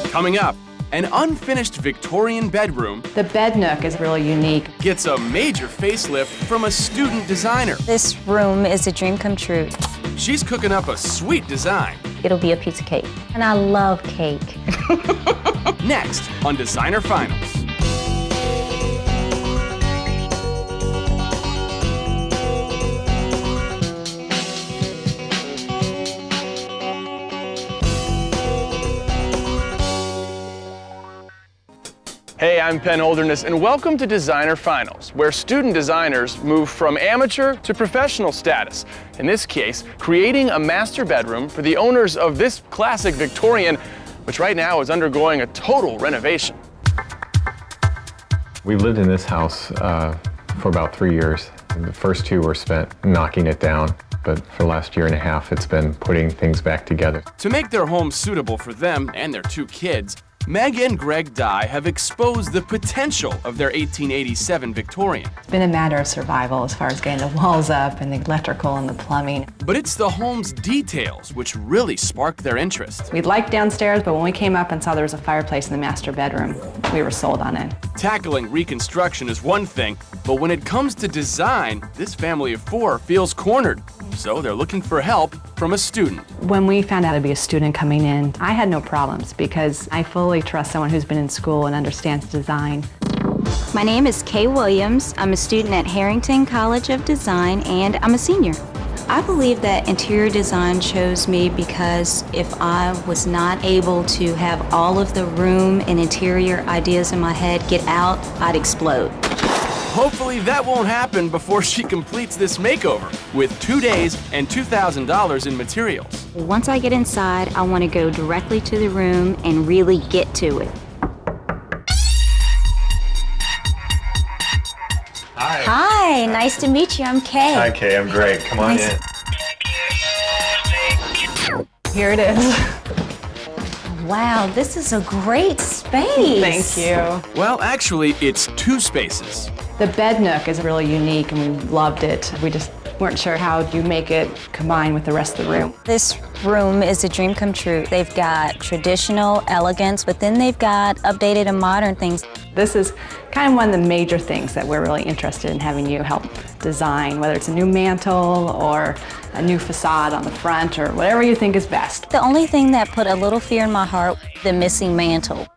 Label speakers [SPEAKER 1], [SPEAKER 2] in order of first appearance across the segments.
[SPEAKER 1] Coming up, an unfinished Victorian bedroom
[SPEAKER 2] The bed nook is really unique.
[SPEAKER 1] gets a major facelift from a student designer.
[SPEAKER 3] This room is a dream come true.
[SPEAKER 1] She's cooking up a sweet design.
[SPEAKER 3] It'll be a piece of cake. And I love cake.
[SPEAKER 1] Next on Designer Finals.
[SPEAKER 4] Hey, I'm Penn Holderness, and welcome to Designer Finals, where student designers move from amateur to professional status. In this case, creating a master bedroom for the owners of this classic Victorian, which right now is undergoing a total renovation.
[SPEAKER 5] We've lived in this house for about 3 years. The first 2 were spent knocking it down, but for the last year and a half, it's been putting things back together.
[SPEAKER 1] To make their home suitable for them and their 2 kids, Meg and Greg Dye have exposed the potential of their 1887 Victorian.
[SPEAKER 2] It's been a matter of survival as far as getting the walls up and the electrical and the plumbing.
[SPEAKER 1] But it's the home's details which really sparked their interest.
[SPEAKER 2] We liked downstairs, but when we came up and saw there was a fireplace in the master bedroom, we were sold on it.
[SPEAKER 1] Tackling reconstruction is one thing, but when it comes to design, this family of 4 feels cornered. So they're looking for help from a student.
[SPEAKER 2] When we found out it'd be a student coming in, I had no problems because I fully trust someone who's been in school and understands design.
[SPEAKER 3] My name is Kay Williams. I'm a student at Harrington College of Design, and I'm a senior. I believe that interior design chose me because if I was not able to have all of the room and interior ideas in my head get out, I'd explode.
[SPEAKER 1] Hopefully that won't happen before she completes this makeover with 2 days and $2,000 in materials.
[SPEAKER 3] Once I get inside, I want to go directly to the room and really get to it.
[SPEAKER 5] Hi.
[SPEAKER 3] Hi, nice to meet you. I'm Kay.
[SPEAKER 5] Hi, Kay. I'm Greg. Come on
[SPEAKER 3] Nice.
[SPEAKER 5] in.
[SPEAKER 2] Here it is.
[SPEAKER 3] Wow, this is a great space.
[SPEAKER 2] Thank you.
[SPEAKER 1] Well, actually, it's 2 spaces.
[SPEAKER 2] The bed nook is really unique and we loved it. We just weren't sure how you make it combine with the rest of the room.
[SPEAKER 3] This room is a dream come true. They've got traditional elegance, but then they've got updated and modern things.
[SPEAKER 2] This is kind of one of the major things that we're really interested in having you help design, whether it's a new mantle or a new facade on the front or whatever you think is best.
[SPEAKER 3] The only thing that put a little fear in my heart, the missing mantle.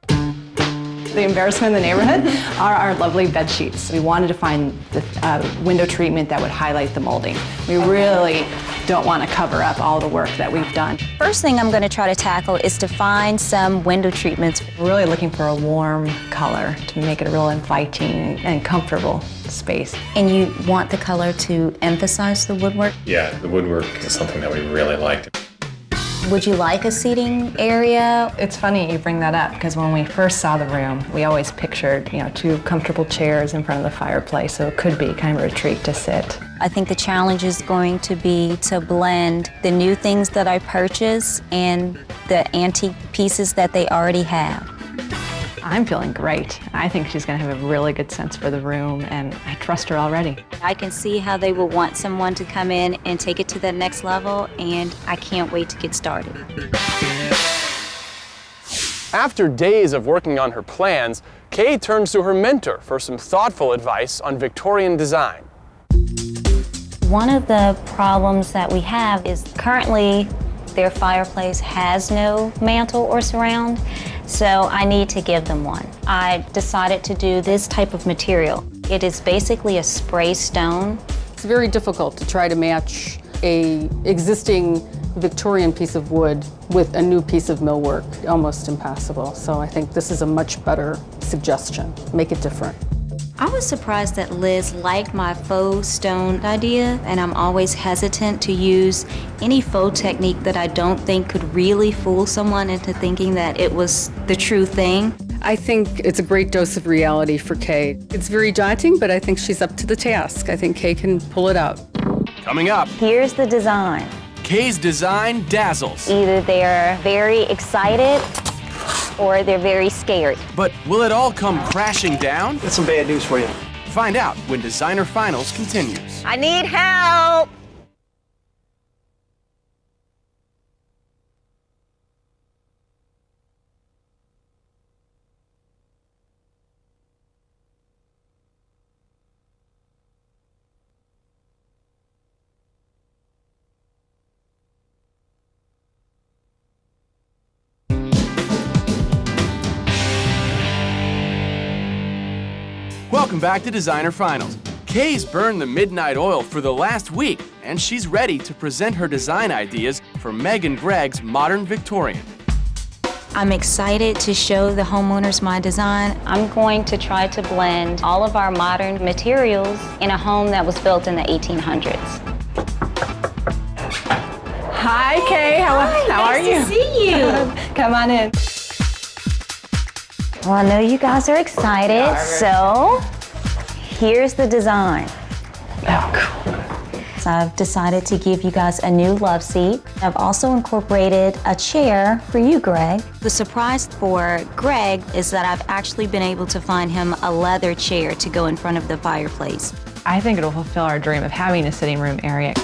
[SPEAKER 2] The embarrassment in the neighborhood are our lovely bed sheets. We wanted to find the window treatment that would highlight the molding. We really don't want to cover up all the work that we've done.
[SPEAKER 3] First thing I'm going to try to tackle is to find some window treatments.
[SPEAKER 2] We're really looking for a warm color to make it a real inviting and comfortable space.
[SPEAKER 3] And you want the color to emphasize the woodwork.
[SPEAKER 5] Yeah, the woodwork is something that we really liked.
[SPEAKER 3] Would you like a seating area?
[SPEAKER 2] It's funny you bring that up because when we first saw the room, we always pictured, 2 comfortable chairs in front of the fireplace, so it could be kind of a retreat to sit.
[SPEAKER 3] I think the challenge is going to be to blend the new things that I purchase and the antique pieces that they already have.
[SPEAKER 2] I'm feeling great. I think she's going to have a really good sense for the room, and I trust her already.
[SPEAKER 3] I can see how they will want someone to come in and take it to the next level, and I can't wait to get started.
[SPEAKER 4] After days of working on her plans, Kay turns to her mentor for some thoughtful advice on Victorian design.
[SPEAKER 3] One of the problems that we have is currently their fireplace has no mantle or surround, so I need to give them one. I decided to do this type of material. It is basically a spray stone.
[SPEAKER 6] It's very difficult to try to match a existing Victorian piece of wood with a new piece of millwork. Almost impossible. So I think this is a much better suggestion. Make it different.
[SPEAKER 3] I was surprised that Liz liked my faux stone idea, and I'm always hesitant to use any faux technique that I don't think could really fool someone into thinking that it was the true thing.
[SPEAKER 6] I think it's a great dose of reality for Kay. It's very daunting, but I think she's up to the task. I think Kay can pull it out.
[SPEAKER 1] Coming up,
[SPEAKER 3] Here's the design.
[SPEAKER 1] Kay's design dazzles.
[SPEAKER 3] Either they're very excited or they're very scared.
[SPEAKER 1] But will it all come crashing down?
[SPEAKER 7] That's some bad news for you.
[SPEAKER 1] Find out when Designer Finals continues.
[SPEAKER 3] I need help!
[SPEAKER 1] Welcome back to Designer Finals. Kay's burned the midnight oil for the last week, and she's ready to present her design ideas for Meg and Greg's modern Victorian.
[SPEAKER 3] I'm excited to show the homeowners my design. I'm going to try to blend all of our modern materials in a home that was built in the 1800s.
[SPEAKER 2] Hi, Kay. How are you?
[SPEAKER 3] Nice to see you.
[SPEAKER 2] Come on in.
[SPEAKER 3] Well, I know you guys are excited, so here's the design.
[SPEAKER 2] Oh, cool.
[SPEAKER 3] So I've decided to give you guys a new love seat. I've also incorporated a chair for you, Greg. The surprise for Greg is that I've actually been able to find him a leather chair to go in front of the fireplace.
[SPEAKER 2] I think it'll fulfill our dream of having a sitting room area.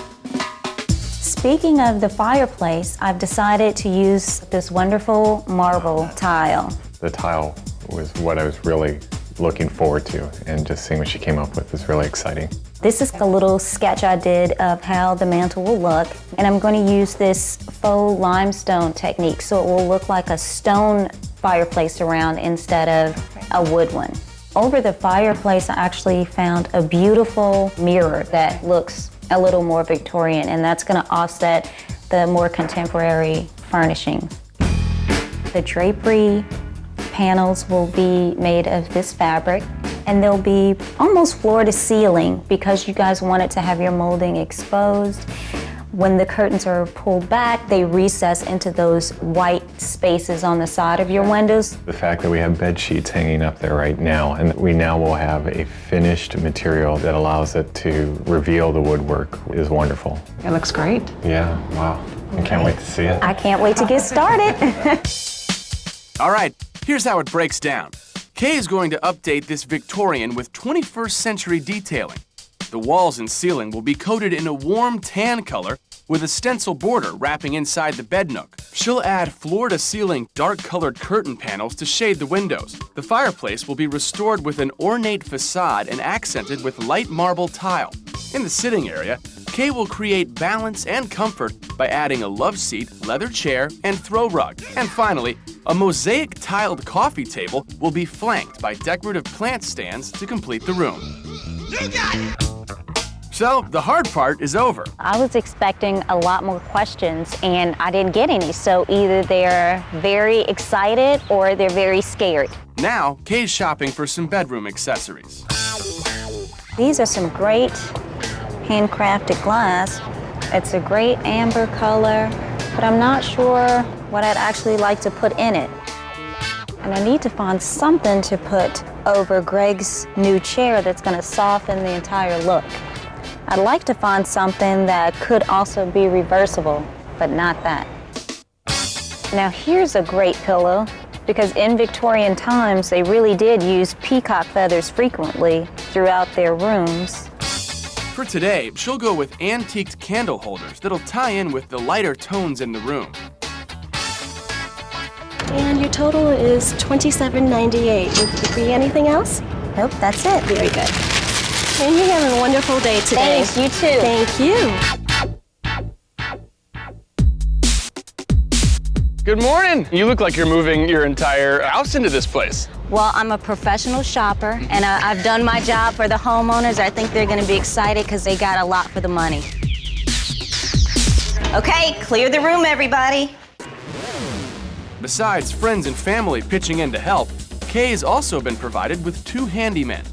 [SPEAKER 3] Speaking of the fireplace, I've decided to use this wonderful marble tile.
[SPEAKER 5] The tile was what I was really looking forward to, and just seeing what she came up with was really exciting.
[SPEAKER 3] This is a little sketch I did of how the mantle will look, and I'm going to use this faux limestone technique so it will look like a stone fireplace around instead of a wood one. Over the fireplace, I actually found a beautiful mirror that looks a little more Victorian, and that's going to offset the more contemporary furnishings. The drapery panels will be made of this fabric, and they'll be almost floor to ceiling because you guys wanted to have your molding exposed. When the curtains are pulled back, they recess into those white spaces on the side of your windows.
[SPEAKER 5] The fact that we have bed sheets hanging up there right now, and that we now will have a finished material that allows it to reveal the woodwork, is wonderful.
[SPEAKER 2] It looks great.
[SPEAKER 5] Yeah, wow. I can't wait to see it.
[SPEAKER 3] I can't wait to get started.
[SPEAKER 1] All right, here's how it breaks down. Kay is going to update this Victorian with 21st century detailing. The walls and ceiling will be coated in a warm tan color with a stencil border wrapping inside the bed nook. She'll add floor-to-ceiling dark-colored curtain panels to shade the windows. The fireplace will be restored with an ornate facade and accented with light marble tile. In the sitting area, Kay will create balance and comfort by adding a love seat, leather chair, and throw rug. And finally, a mosaic tiled coffee table will be flanked by decorative plant stands to complete the room. You got it! So, the hard part is over.
[SPEAKER 3] I was expecting a lot more questions, and I didn't get any, so either they're very excited or they're very scared.
[SPEAKER 1] Now, Kay's shopping for some bedroom accessories.
[SPEAKER 3] These are some great handcrafted glass. It's a great amber color, but I'm not sure what I'd actually like to put in it. And I need to find something to put over Greg's new chair that's going to soften the entire look. I'd like to find something that could also be reversible, but not that. Now here's a great pillow, because in Victorian times, they really did use peacock feathers frequently throughout their rooms.
[SPEAKER 1] For today, she'll go with antiqued candle holders that'll tie in with the lighter tones in the room.
[SPEAKER 7] And your total is $27.98. Would there be anything else?
[SPEAKER 3] Nope, that's it.
[SPEAKER 7] Very good. And you have a wonderful day today.
[SPEAKER 3] Thanks, you too.
[SPEAKER 7] Thank you.
[SPEAKER 4] Good morning. You look like you're moving your entire house into this place.
[SPEAKER 3] Well, I'm a professional shopper, and I've done my job for the homeowners. I think they're going to be excited because they got a lot for the money. Okay, clear the room, everybody.
[SPEAKER 1] Besides friends and family pitching in to help, Kay's also been provided with 2 handymen.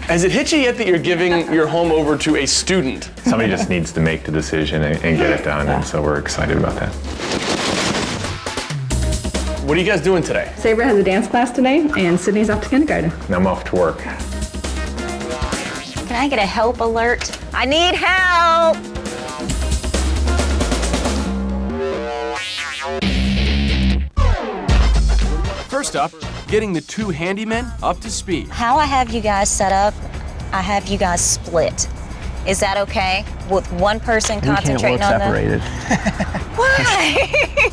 [SPEAKER 4] Has it hit you yet that you're giving your home over to a student?
[SPEAKER 5] Somebody just needs to make the decision and get it done, and so we're excited about that.
[SPEAKER 4] What are you guys doing today?
[SPEAKER 2] Sabre has a dance class today, and Sydney's off to kindergarten.
[SPEAKER 5] And I'm off to work.
[SPEAKER 3] Can I get a help alert? I need help!
[SPEAKER 1] First up, getting the 2 handymen up to speed.
[SPEAKER 3] How I have you guys set up, I have you guys split. Is that okay? With one person concentrating on
[SPEAKER 8] separated.
[SPEAKER 3] Why?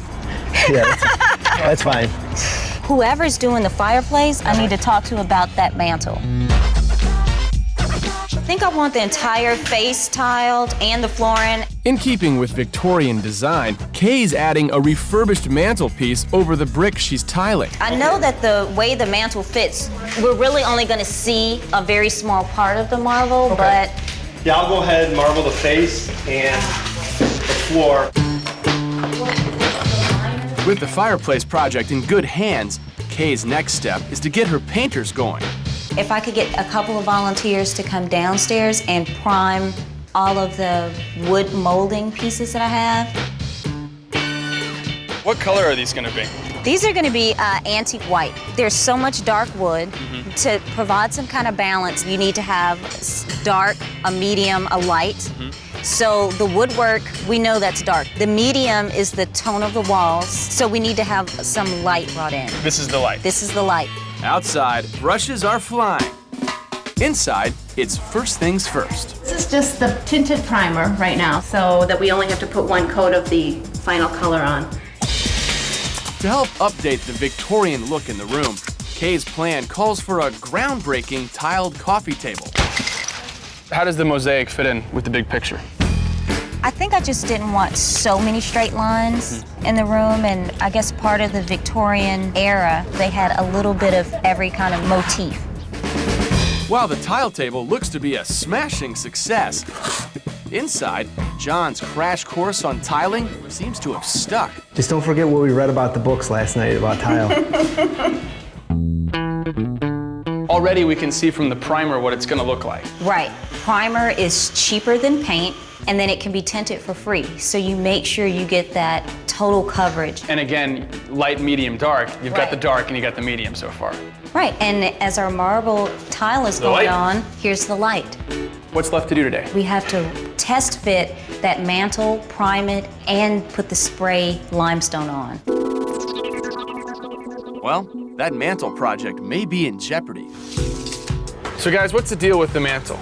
[SPEAKER 8] Yeah, that's fine.
[SPEAKER 3] Whoever's doing the fireplace, I need to talk to about that mantle. I think I want the entire face tiled and the flooring.
[SPEAKER 1] In keeping with Victorian design, Kay's adding a refurbished mantelpiece over the brick she's tiling.
[SPEAKER 3] I know that the way the mantle fits, we're really only going to see a very small part of the marble, but
[SPEAKER 8] Yeah, I'll go ahead and marble the face and the floor.
[SPEAKER 1] With the fireplace project in good hands, Kay's next step is to get her painters going.
[SPEAKER 3] if I could get a couple of volunteers to come downstairs and prime all of the wood molding pieces that I have.
[SPEAKER 4] What color are these going to be?
[SPEAKER 3] These are going to be antique white. There's so much dark wood. To provide some kind of balance, you need to have dark, a medium, a light. So the woodwork, we know that's dark. The medium is the tone of the walls, so we need to have some light brought in.
[SPEAKER 4] This is the light.
[SPEAKER 3] This is the light.
[SPEAKER 1] Outside, brushes are flying. Inside, it's first things first.
[SPEAKER 2] This is just the tinted primer right now, so that we only have to put one coat of the final color on.
[SPEAKER 1] To help update the Victorian look in the room, Kay's plan calls for a groundbreaking tiled coffee table.
[SPEAKER 4] How does the mosaic fit in with the big picture?
[SPEAKER 3] I think I just didn't want so many straight lines in the room, and I guess part of the Victorian era, they had a little bit of every kind of motif.
[SPEAKER 1] While the tile table looks to be a smashing success, inside, John's crash course on tiling seems to have stuck.
[SPEAKER 8] Just don't forget what we read about the books last night about tile.
[SPEAKER 4] Already we can see from the primer what it's going to look like.
[SPEAKER 3] Right. Primer is cheaper than paint, and then it can be tinted for free. So you make sure you get that total coverage.
[SPEAKER 4] And again, light, medium, dark. You've got the
[SPEAKER 3] Right.
[SPEAKER 4] dark and you got the medium so far.
[SPEAKER 3] Right, and as our marble tile is
[SPEAKER 4] The
[SPEAKER 3] going
[SPEAKER 4] light.
[SPEAKER 3] on, here's the light.
[SPEAKER 4] What's left to do today?
[SPEAKER 3] We have to test fit that mantle, prime it, and put the spray limestone on.
[SPEAKER 1] Well, that mantle project may be in jeopardy.
[SPEAKER 4] So guys, what's the deal with the mantle?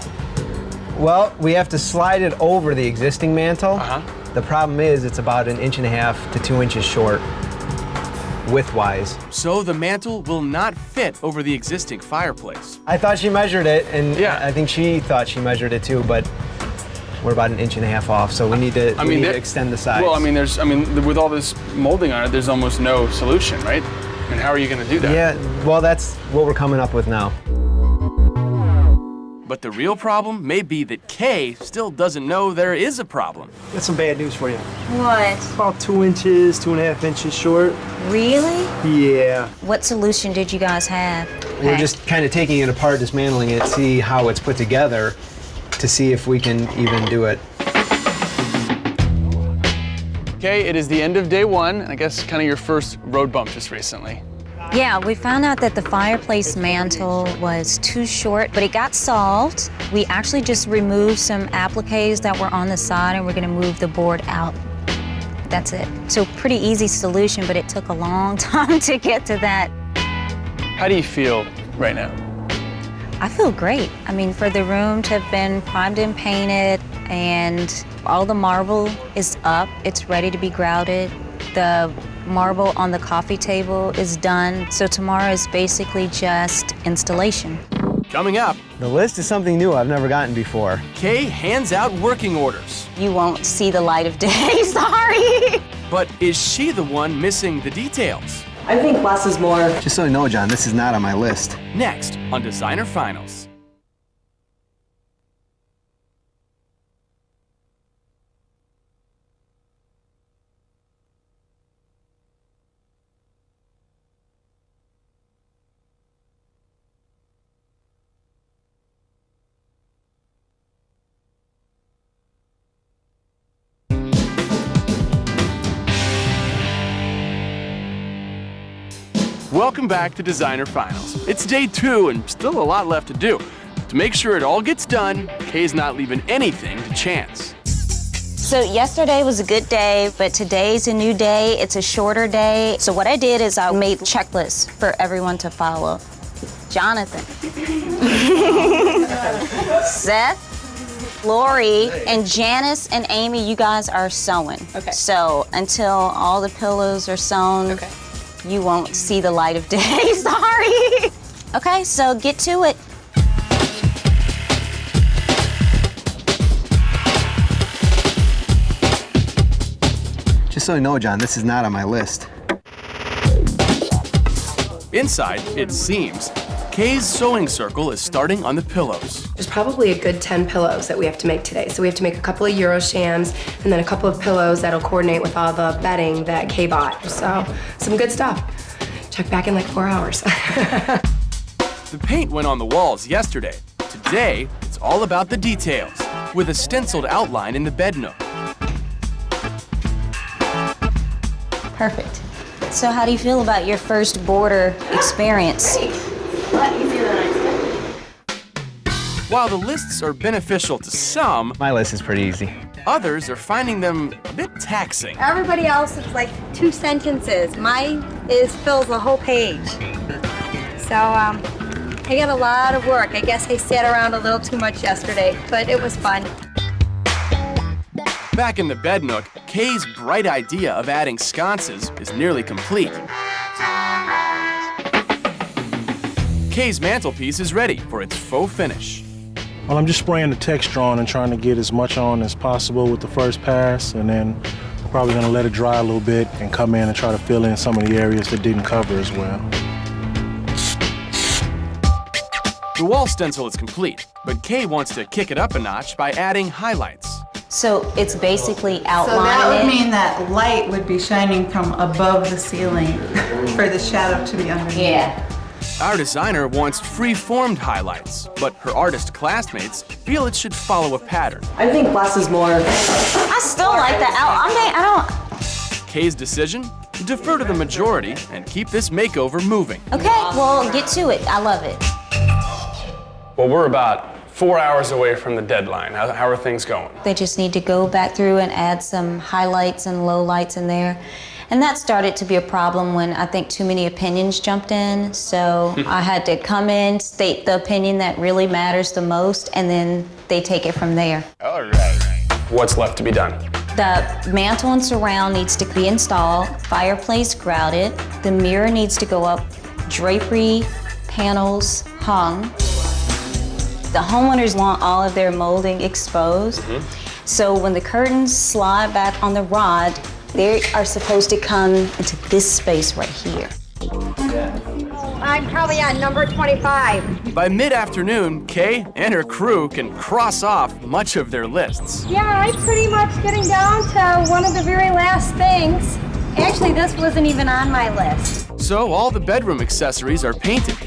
[SPEAKER 8] Well, we have to slide it over the existing mantle. The problem is it's about 1.5 to 2 inches short, width-wise.
[SPEAKER 1] So the mantle will not fit over the existing fireplace.
[SPEAKER 8] I thought she measured it, and
[SPEAKER 4] Yeah.
[SPEAKER 8] I think she thought she measured it too, but we're about 1.5 inches off, so we need to, we need to extend the size.
[SPEAKER 4] Well, with all this molding on it, there's almost no solution, right? I mean, how are you going to do that?
[SPEAKER 8] Yeah, well, that's what we're coming up with now.
[SPEAKER 1] But the real problem may be that Kay still doesn't know there is a problem.
[SPEAKER 8] Got some bad news for you.
[SPEAKER 3] What?
[SPEAKER 8] About 2 inches, 2.5 inches short.
[SPEAKER 3] Really?
[SPEAKER 8] Yeah.
[SPEAKER 3] What solution did you guys have?
[SPEAKER 8] We're just kind of taking it apart, dismantling it, see how it's put together to see if we can even do it.
[SPEAKER 4] Okay, it is the end of day one. I guess kind of your first road bump just recently.
[SPEAKER 3] Yeah, we found out that the fireplace mantle was too short, but it got solved. We actually just removed some appliques that were on the side, and we're gonna move the board out. That's it. So pretty easy solution, but it took a long time to get to that.
[SPEAKER 4] How do you feel right now?
[SPEAKER 3] I feel great. I mean, for the room to have been primed and painted, and all the marble is up, it's ready to be grouted. The marble on the coffee table is done, so tomorrow is basically just installation.
[SPEAKER 1] Coming up,
[SPEAKER 8] The list is something new I've never gotten before.
[SPEAKER 1] Kay hands out working orders.
[SPEAKER 3] You won't see the light of day, sorry.
[SPEAKER 1] But is she the one missing the details?
[SPEAKER 6] I think less is more.
[SPEAKER 8] Just so you know, John, this is not on my list.
[SPEAKER 1] Next on Designer Finals. Welcome back to Designer Finals. It's day 2 and still a lot left to do. To make sure it all gets done, Kay's not leaving anything to chance.
[SPEAKER 3] So yesterday was a good day, but today's a new day. It's a shorter day. So what I did is I made checklists for everyone to follow. Jonathan, Seth, Lori, and Janice and Amy, you guys are sewing.
[SPEAKER 2] Okay.
[SPEAKER 3] So until all the pillows are sewn, you won't see the light of day, sorry. Okay, so get to it.
[SPEAKER 8] Just so you know, John, this is not on my list.
[SPEAKER 1] Inside, it seems, Kay's sewing circle is starting on the pillows.
[SPEAKER 9] There's probably a good 10 pillows that we have to make today. So we have to make a couple of Euroshams and then a couple of pillows that'll coordinate with all the bedding that Kay bought. So some good stuff. Check back in like 4 hours.
[SPEAKER 1] The paint went on the walls yesterday. Today, it's all about the details, with a stenciled outline in the bed nook.
[SPEAKER 3] Perfect. So how do you feel about your first border experience?
[SPEAKER 9] A lot easier than I expected.
[SPEAKER 1] While the lists are beneficial to some,
[SPEAKER 8] My list is pretty easy.
[SPEAKER 1] others are finding them a bit taxing.
[SPEAKER 10] Everybody else is like 2 sentences. Mine fills the whole page. So I got a lot of work. I guess I sat around a little too much yesterday, but it was fun.
[SPEAKER 1] Back in the bed nook, Kay's bright idea of adding sconces is nearly complete. Kay's mantelpiece is ready for its faux finish.
[SPEAKER 11] Well, I'm just spraying the texture on and trying to get as much on as possible with the first pass, and then probably gonna let it dry a little bit and come in and try to fill in some of the areas that didn't cover as well.
[SPEAKER 1] The wall stencil is complete, but Kay wants to kick it up a notch by adding highlights.
[SPEAKER 3] So it's basically
[SPEAKER 12] So that
[SPEAKER 3] outlining
[SPEAKER 12] would
[SPEAKER 3] it.
[SPEAKER 12] mean that light would be shining from above the ceiling for the shadow to be underneath.
[SPEAKER 3] Yeah.
[SPEAKER 1] Our designer wants free-formed highlights, but her artist classmates feel it should follow a pattern.
[SPEAKER 9] I think less is more.
[SPEAKER 3] I still like that. I don't.
[SPEAKER 1] Kay's decision? Defer to the majority and keep this makeover moving.
[SPEAKER 3] Okay, well, get to it. I love it.
[SPEAKER 4] Well, we're about 4 hours away from the deadline. How are things going?
[SPEAKER 3] They just need to go back through and add some highlights and lowlights in there. And that started to be a problem when I think too many opinions jumped in. So I had to come in, state the opinion that really matters the most, and then they take it from there.
[SPEAKER 4] All right. What's left to be done?
[SPEAKER 3] The mantle and surround needs to be installed, fireplace grouted, the mirror needs to go up, drapery, panels hung. The homeowners want all of their molding exposed. So when the curtains slide back on the rod, they are supposed to come into this space right here.
[SPEAKER 10] I'm probably on number 25.
[SPEAKER 1] By mid-afternoon, Kay and her crew can cross off much of their lists.
[SPEAKER 10] Yeah, I'm pretty much getting down to one of the very last things. Actually, this wasn't even on my list.
[SPEAKER 1] So all the bedroom accessories are painted.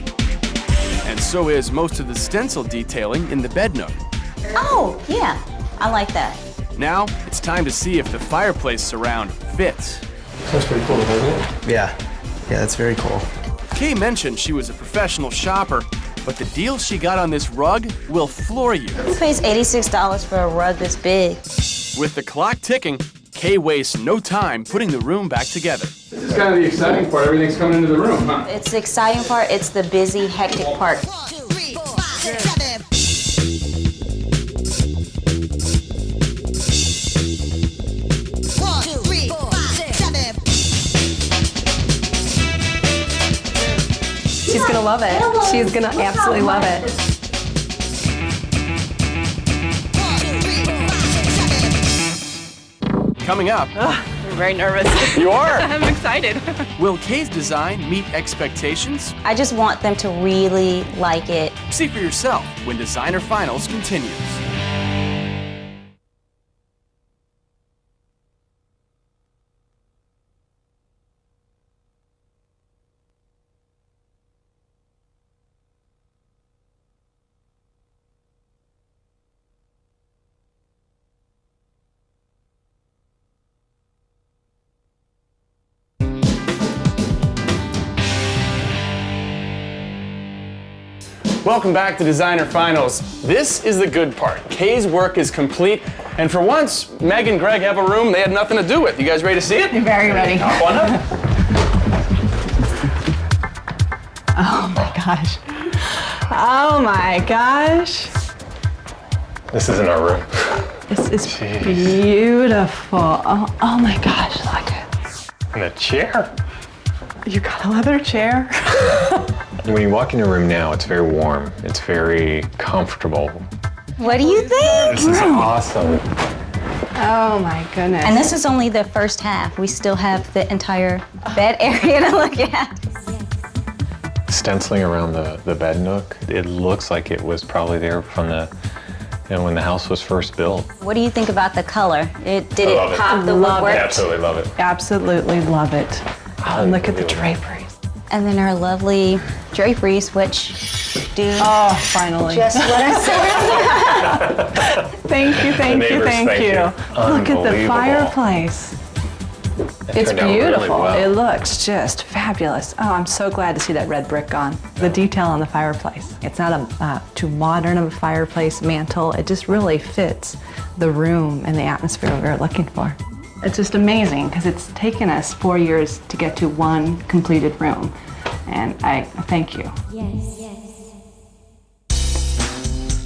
[SPEAKER 1] And so is most of the stencil detailing in the bed nook.
[SPEAKER 3] Oh, yeah, I like that.
[SPEAKER 1] Now, it's time to see if the fireplace surround fits.
[SPEAKER 11] That's pretty cool, isn't it?
[SPEAKER 8] Yeah, that's very cool.
[SPEAKER 1] Kay mentioned she was a professional shopper, but the deal she got on this rug will floor you.
[SPEAKER 3] Who pays $86 for a rug this big?
[SPEAKER 1] With the clock ticking, Kay wastes no time putting the room back together.
[SPEAKER 4] This is kind of the exciting part. Everything's coming into the room, huh?
[SPEAKER 3] It's the exciting part, it's the busy, hectic part.
[SPEAKER 2] She's gonna love it. She's gonna absolutely love it.
[SPEAKER 1] Coming up,
[SPEAKER 2] I'm very nervous.
[SPEAKER 4] You are?
[SPEAKER 2] I'm excited.
[SPEAKER 1] will Kay's design meet expectations?
[SPEAKER 3] I just want them to really like it.
[SPEAKER 1] See for yourself when Designer Finals continues.
[SPEAKER 4] Welcome back to Designer Finals. This is the good part. Kay's work is complete, and for once, Meg and Greg have a room they had nothing to do with. You guys ready to see it?
[SPEAKER 2] Very ready.
[SPEAKER 4] Hop on up.
[SPEAKER 2] Oh my gosh. Oh my gosh.
[SPEAKER 5] This isn't our room.
[SPEAKER 2] This is beautiful. Oh my gosh, look at
[SPEAKER 5] And a chair.
[SPEAKER 2] You got a leather chair?
[SPEAKER 5] When you walk in your room now, it's very warm. It's very comfortable.
[SPEAKER 3] What do you think?
[SPEAKER 5] This is awesome.
[SPEAKER 2] Oh my goodness.
[SPEAKER 3] And this is only the first half. We still have the entire bed area to look at.
[SPEAKER 5] Stenciling around the bed nook, it looks like it was probably there from when the house was first built.
[SPEAKER 3] What do you think about the color? Did it
[SPEAKER 5] love it.
[SPEAKER 3] pop the
[SPEAKER 2] Love
[SPEAKER 3] woodwork?
[SPEAKER 2] it.
[SPEAKER 5] Absolutely love it.
[SPEAKER 2] Absolutely love it. Oh, and look at the draperies.
[SPEAKER 3] And then our lovely draperies, which do
[SPEAKER 2] Finally.
[SPEAKER 3] just what I said.
[SPEAKER 2] Thank you, thank you,
[SPEAKER 5] neighbors,
[SPEAKER 2] thank you. Look at the
[SPEAKER 5] Unbelievable.
[SPEAKER 2] fireplace. It's
[SPEAKER 5] turned out really
[SPEAKER 2] beautiful.
[SPEAKER 5] well.
[SPEAKER 2] It looks just fabulous. Oh, I'm so glad to see that red brick on. The detail on the fireplace. It's not a too modern of a fireplace mantle. It just really fits the room and the atmosphere we're looking for. It's just amazing because it's taken us 4 years to get to one completed room. And I thank you.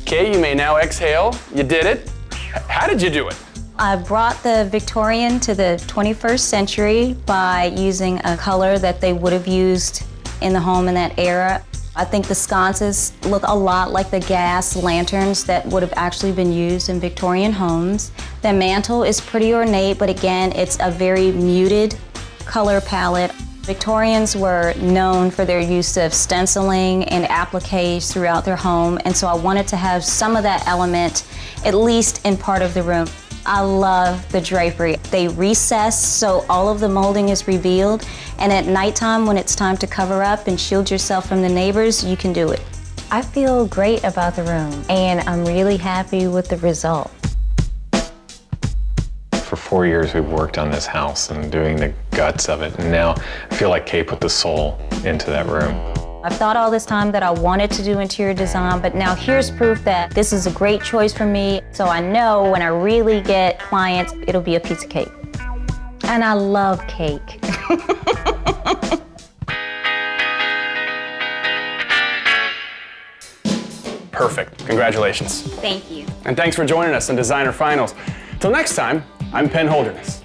[SPEAKER 4] Kay, you may now exhale. You did it. How did you do it?
[SPEAKER 3] I brought the Victorian to the 21st century by using a color that they would have used in the home in that era. I think the sconces look a lot like the gas lanterns that would have actually been used in Victorian homes. The mantle is pretty ornate, but again, it's a very muted color palette. Victorians were known for their use of stenciling and appliques throughout their home, and so I wanted to have some of that element, at least in part of the room. I love the drapery. They recess so all of the molding is revealed, and at nighttime when it's time to cover up and shield yourself from the neighbors, you can do it. I feel great about the room, and I'm really happy with the result.
[SPEAKER 5] For 4 years, we've worked on this house and doing the guts of it, and now I feel like Kay put the soul into that room.
[SPEAKER 3] I've thought all this time that I wanted to do interior design, but now here's proof that this is a great choice for me, so I know when I really get clients, it'll be a piece of cake. And I love cake.
[SPEAKER 4] Perfect. Congratulations.
[SPEAKER 3] Thank you.
[SPEAKER 4] And thanks for joining us on Designer Finals. Till next time, I'm Penn Holderness.